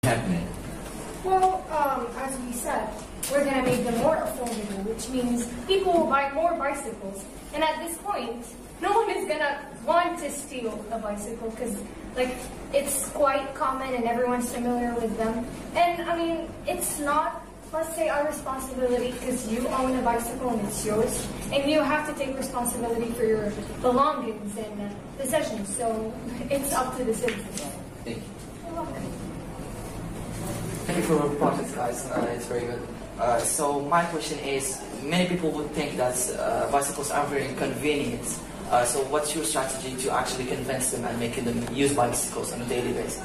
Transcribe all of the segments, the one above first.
happening? Well, as we said, we're going to make them more affordable, which means people will buy more bicycles. And at this point, no one is going to want to steal a bicycle because, like, it's quite common and everyone's familiar with them. And, I mean, it's not, let's say, our responsibility because you own a bicycle and it's yours. And you have to take responsibility for your belongings and possessions. So it's up to the citizens. Thank you. You're welcome. Thank you for your project, guys. It's very good. So my question is, many people would think that bicycles are very inconvenient. So what's your strategy to actually convince them and making them use bicycles on a daily basis?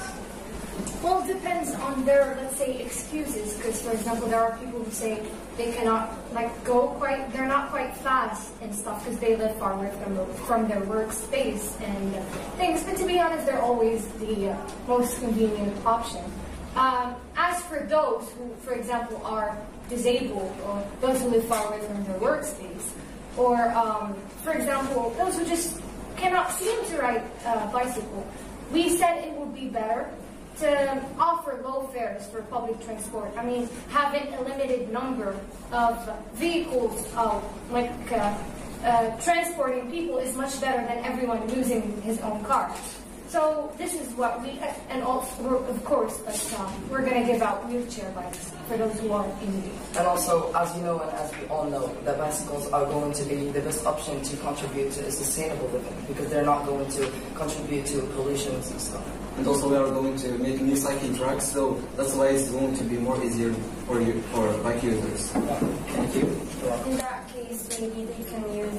Well, it depends on their, let's say, excuses. Because, for example, there are people who say they cannot, like, they're not quite fast and stuff because they live far away from their workspace and things. But to be honest, they're always the most convenient option. As for those who, for example, are disabled or those who live far away from their workspace, or, for example, those who just cannot seem to ride a bicycle, we said it would be better to offer low fares for public transport. I mean, having a limited number of vehicles, transporting people is much better than everyone using his own car. So this is what we, and also, of course, we're going to give out wheelchair bikes for those who are in need. And also, as you know and as we all know, that bicycles are going to be the best option to contribute to a sustainable living because they're not going to contribute to pollution and stuff. And also we are going to make new cycling tracks, so that's why it's going to be more easier for bike users. Yeah. Thank you. In that case, maybe they can use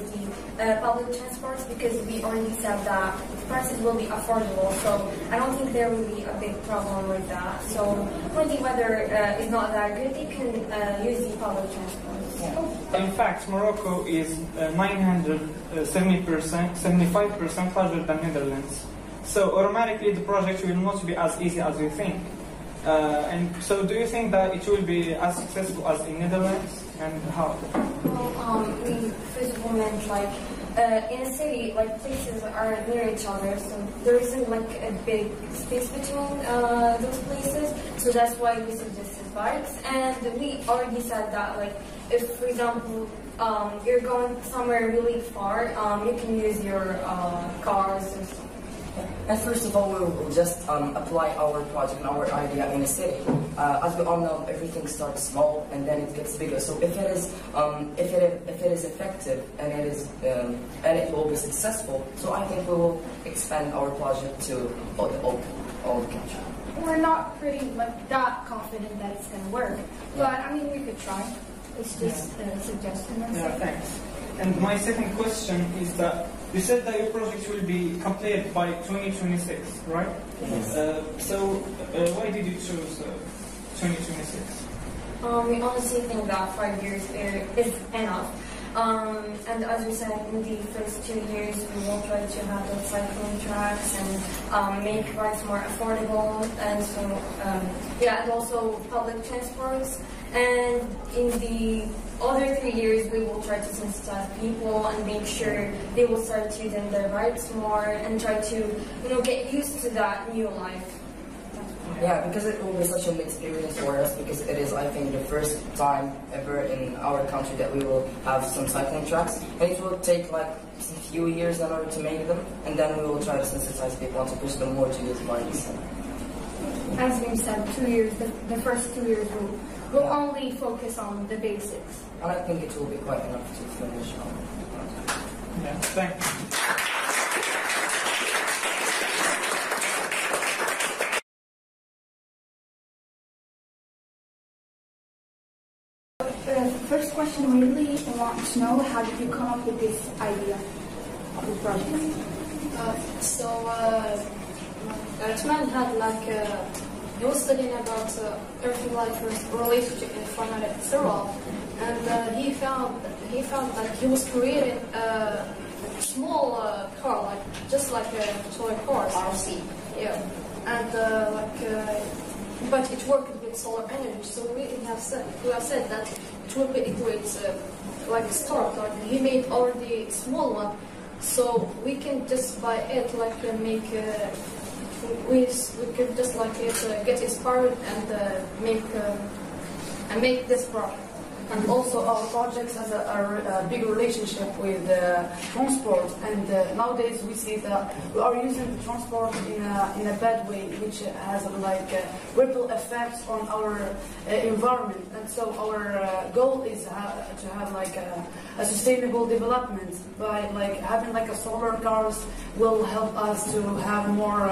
the public transport because we already said that prices will be affordable, so I don't think there will be a big problem with that. So when the weather is not that good, they can use the public transport. In fact, Morocco is 75% larger than Netherlands. So automatically the project will not be as easy as you think. And so do you think that it will be as successful as in Netherlands, and how? Well, we first of all meant in a city, places are near each other, so there isn't a big space between those places, so that's why we suggested bikes. And we already said that if, for example, you're going somewhere really far, you can use your cars or something. And first of all, we will just apply our project and our idea in a city. As we all know, everything starts small and then it gets bigger. So if it is effective and it will be successful, so I think we will expand our project to all the country. We're not pretty that confident that it's going to work, but I mean we could try. It's just a suggestion. Yeah, thanks. And my second question is that you said that your project will be completed by 2026, right? Yes. Why did you choose 2026? We honestly think that 5 years is enough. And as we said, in the first 2 years, we will try to have those cycling tracks and make rides more affordable, and so and also public transports. And in the other 3 years, we will try to sensitize people and make sure they will start using their bikes more and try to, get used to that new life. Yeah, because it will be such an experience for us, because it is, I think, the first time ever in our country that we will have some cycling tracks, and it will take a few years in order to make them, and then we will try to sensitize people and to push them more to use bikes. As we said, 2 years, the first 2 years we'll only focus on the basics. And I think it will be quite enough to finish our project. Yeah, thanks. First question, we really want to know, how did you come up with this idea of the project? Atman had he was studying about everything relationship in finite interval, and he found that he was creating a small car, just like a toy car. RC. Yeah, and but it worked with solar energy, so we have said that it will be equipped like a start. He made already small one, so we can just buy it, make we could just like get inspired and make this project. And also our projects has a big relationship with transport, and nowadays we see that we are using the transport in a bad way, which has like ripple effects on our environment. And so our goal is to have like a sustainable development by like having like a solar cars will help us to have more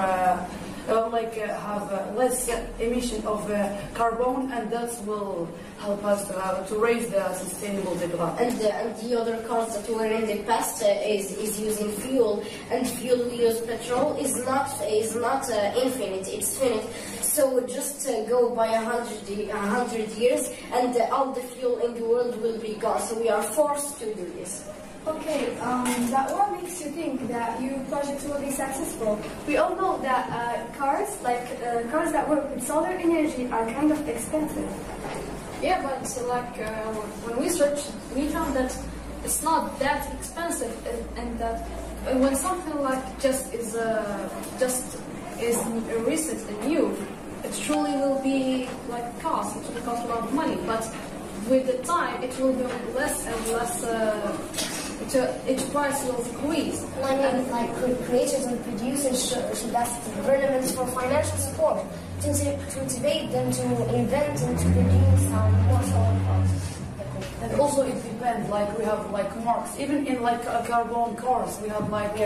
have less emission of carbon, and that will help us to raise the sustainable development. And the other cars that were in the past is using fuel, and fuel use petrol is not infinite, it's finite. So just go by 100 years, and all the fuel in the world will be gone. So we are forced to do this. Okay, that what makes you think that your projects will be successful? We all know that cars that work with solar energy are kind of expensive. Yeah, but like when we searched, we found that it's not that expensive, and that when something like just is recent and new, it truly will be like cost. It will cost a lot of money, but with the time, it will be less and less. Each price will increase. I mean, like creators and producers should ask the governments for financial support to motivate them to invent and to produce more solar products. And also it depends, like we have like marks, even in like carbon cars, we have like we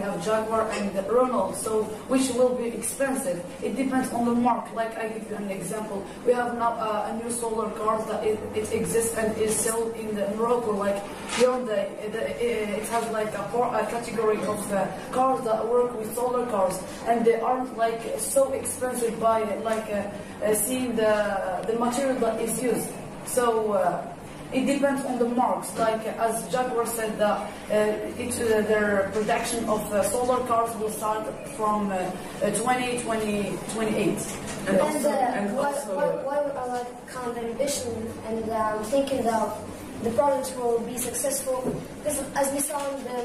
have Jaguar and Renault, so which will be expensive. It depends on the mark. Like I give you an example, we have now a new solar car that it exists and is sold in Morocco. Like Hyundai, it has like a category of cars that work with solar cars, and they aren't like so expensive by like seeing the material that is used. So it depends on the marks. Like as Jaguar said, that their production of solar cars will start from 2028. And why I like kind of ambition and thinking that the project will be successful, because as we saw in the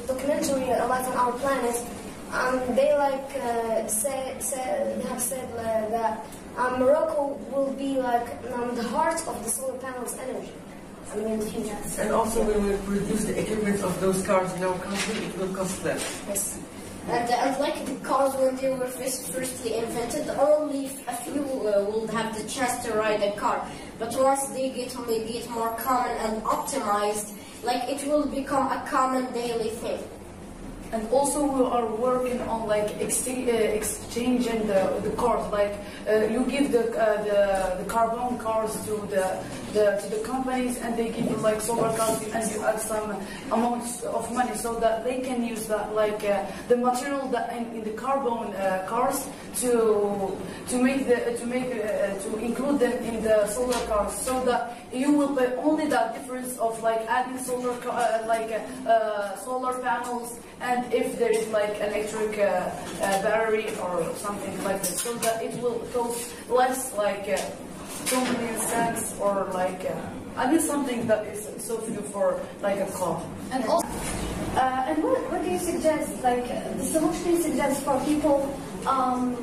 documentary Life on Our Planet, they like have said that Morocco will be like the heart of the solar panels energy. I mean, in the future. And also when we produce the equipment of those cars in our country, it will cost less. Yes. And like the cars when they were firstly invented, only a few will have the chance to ride a car. But once they get more common and optimized, like it will become a common daily thing. And also we are working on like exchanging the cars. Like you give the carbon cars to the companies, and they give you like solar cars, and you add some amounts of money so that they can use that like the material that in the carbon cars to include them in the solar cars, so that you will pay only that difference of like adding solar panels, and if there is like electric battery or something like that, so that it will cost less, like 2 million cents, or like I need something that is so few for like a car. And also, and what do you suggest? Like the solution you suggest for people,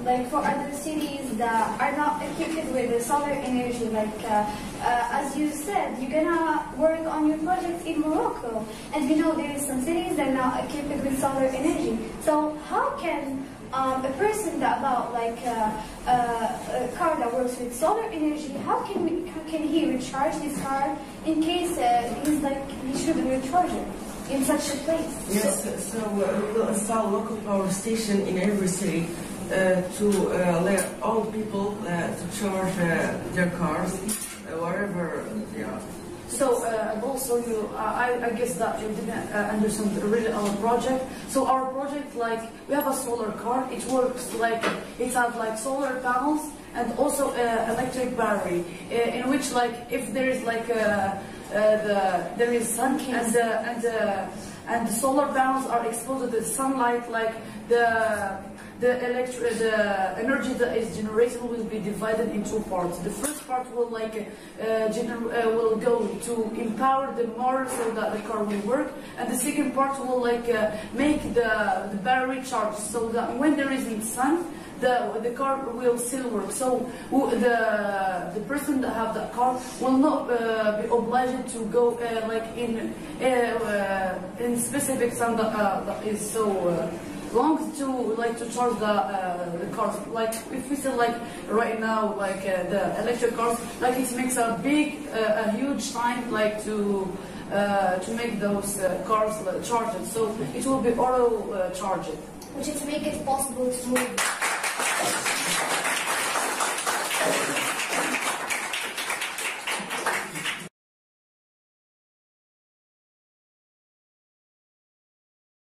like for other cities that are not equipped with the solar energy? Like as you said, you're gonna work on your project in Morocco, and we know there is some cities that are not equipped with solar energy. So how can a person that about like a car that works with solar energy, how can he recharge his car in case he shouldn't recharge it in such a place? Yes, so we will install local power station in every city to let all people to charge their cars wherever they are. So also I guess that you didn't understand really our project. So our project, like we have a solar car. It works like it has like solar panels and also electric battery, in which like if there is like there is sun and the solar panels are exposed to the sunlight, like the energy that is generated will be divided in two parts. The first part will will go to empower the motor so that the car will work, and the second part will make the battery charge so that when there isn't sun, the car will still work. So the person that have that car will not be obliged to go in specific sun that is so long to charge the cars. Like if we say right now the electric cars, it makes a huge time to make those cars charge it. So it will be auto charged. Which is make it possible to move